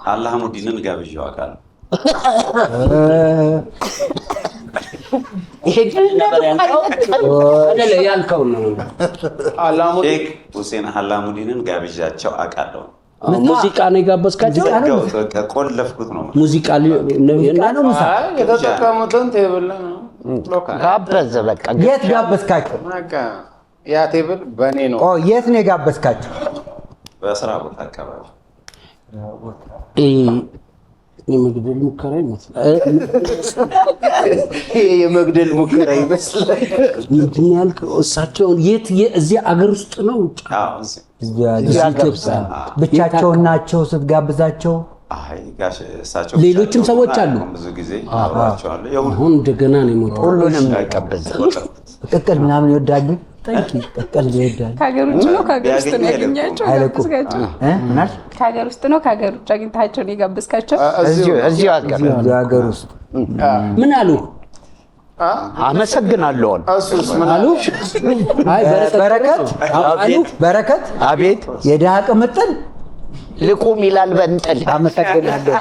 አላሙዲንን ጋብዣው አውቃለሁ። ይሄ ግን ነበር ያልከው ነው። ሼክ ሁሴን አላሙዲንን ጋብዣቸው አውቃለሁ። ሙዚቃ ነው የጋበዝካቸው? ቆለፍኩት ነው። ሙዚቃ ነው ምሳ የተጠቀሙትን ቴብል ነው ጋበዘ። በቃ የት ጋበዝካቸው? ያ ቴብል በእኔ ነው። የት ነው የጋበዝካቸው? በስራ ቦታ አካባቢ የመግደል ሙከራ ይመስላል። የመግደል ሙከራ ይመስላል። ምንድን ያልከው? እሳቸውን የት እዚህ አገር ውስጥ ነው? ብቻቸውን ናቸው ስትጋብዛቸው? ሌሎችም ሰዎች አሉ። ብዙ ጊዜ አብራቸዋለሁ። አሁን እንደገና ነው የሞተው። ሁሉንም ያቀበዘ ቅቅል ምናምን ይወዳሉ። ቅቅል ይወዳሉ። ከሀገር ውጭ ነው ከሀገር ውስጥ ነው ያገኛቸው? ከሀገር ውስጥ ነው ከሀገር ውጭ አግኝታቸው ነው የጋበዝካቸው? እዚሁ ሀገር ውስጥ ምን አሉ? አመሰግናለሁ አሉ። አይ በረከት አቤት የድሃ ቅምጥል ልቁም ይላል በእንጥል አመሰግናለሁ